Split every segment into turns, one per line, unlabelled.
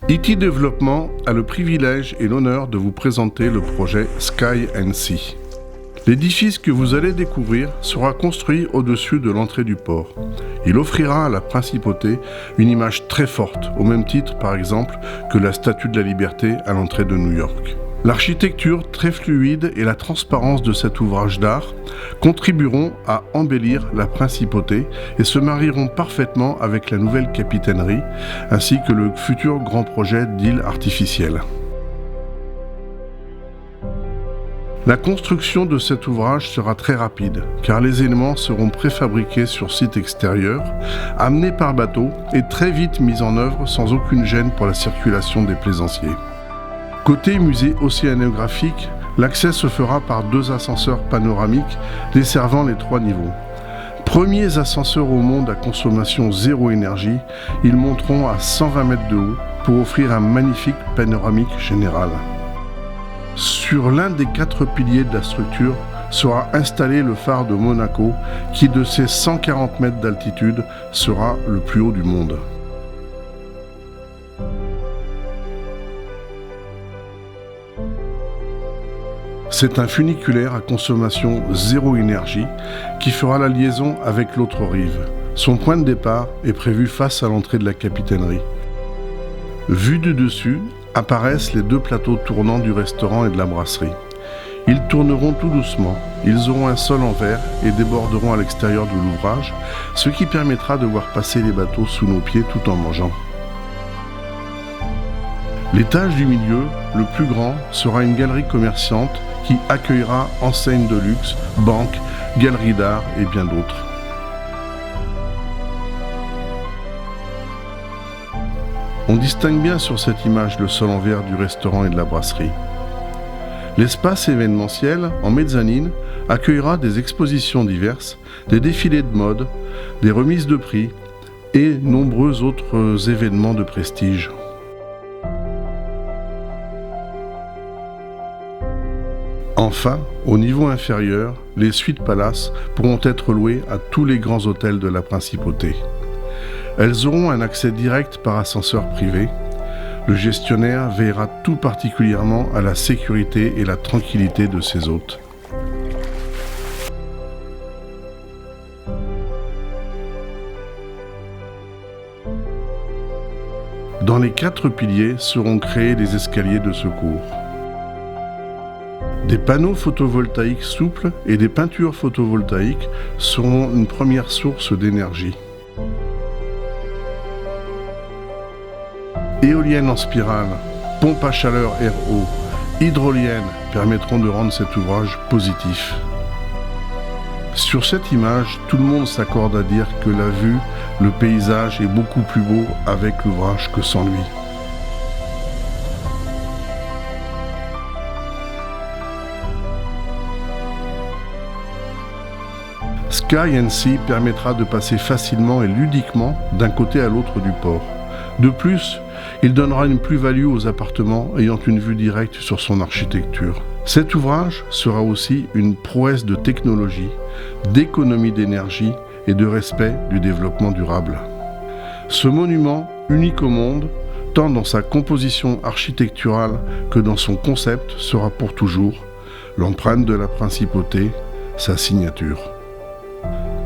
IT Développement a le privilège et l'honneur de vous présenter le projet Sky & Sea. L'édifice que vous allez découvrir sera construit au-dessus de l'entrée du port. Il offrira à la principauté une image très forte, au même titre par exemple que la Statue de la Liberté à l'entrée de New York. L'architecture très fluide et la transparence de cet ouvrage d'art contribueront à embellir la principauté et se marieront parfaitement avec la nouvelle capitainerie ainsi que le futur grand projet d'île artificielle. La construction de cet ouvrage sera très rapide car les éléments seront préfabriqués sur site extérieur, amenés par bateau et très vite mis en œuvre sans aucune gêne pour la circulation des plaisanciers. Côté musée océanographique, l'accès se fera par 2 ascenseurs panoramiques desservant les 3 niveaux. Premiers ascenseurs au monde à consommation zéro énergie, ils monteront à 120 mètres de haut pour offrir un magnifique panoramique général. Sur l'un des 4 piliers de la structure sera installé le phare de Monaco qui, de ses 140 mètres d'altitude, sera le plus haut du monde. C'est un funiculaire à consommation zéro énergie qui fera la liaison avec l'autre rive. Son point de départ est prévu face à l'entrée de la capitainerie. Vus du dessus, apparaissent les 2 plateaux tournants du restaurant et de la brasserie. Ils tourneront tout doucement, ils auront un sol en verre et déborderont à l'extérieur de l'ouvrage, ce qui permettra de voir passer les bateaux sous nos pieds tout en mangeant. L'étage du milieu, le plus grand, sera une galerie commerçante qui accueillera enseignes de luxe, banques, galeries d'art et bien d'autres. On distingue bien sur cette image le sol en verre du restaurant et de la brasserie. L'espace événementiel, en mezzanine, accueillera des expositions diverses, des défilés de mode, des remises de prix et nombreux autres événements de prestige. Enfin, au niveau inférieur, les suites palaces pourront être louées à tous les grands hôtels de la principauté. Elles auront un accès direct par ascenseur privé. Le gestionnaire veillera tout particulièrement à la sécurité et la tranquillité de ses hôtes. Dans les 4 piliers seront créés des escaliers de secours. Des panneaux photovoltaïques souples et des peintures photovoltaïques seront une première source d'énergie. Éoliennes en spirale, pompes à chaleur RO, hydroliennes permettront de rendre cet ouvrage positif. Sur cette image, tout le monde s'accorde à dire que la vue, le paysage est beaucoup plus beau avec l'ouvrage que sans lui. Sky & Sea permettra de passer facilement et ludiquement d'un côté à l'autre du port. De plus, il donnera une plus-value aux appartements ayant une vue directe sur son architecture. Cet ouvrage sera aussi une prouesse de technologie, d'économie d'énergie et de respect du développement durable. Ce monument, unique au monde, tant dans sa composition architecturale que dans son concept, sera pour toujours l'empreinte de la principauté, sa signature.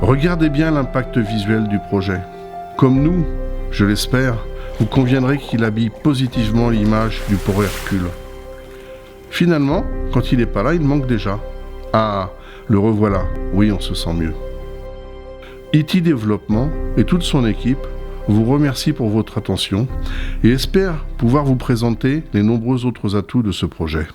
Regardez bien l'impact visuel du projet. Comme nous, je l'espère, vous conviendrez qu'il habille positivement l'image du port Hercule. Finalement, quand il n'est pas là, il manque déjà. Ah, le revoilà. Oui, on se sent mieux. IT Développement et toute son équipe vous remercie pour votre attention et espère pouvoir vous présenter les nombreux autres atouts de ce projet.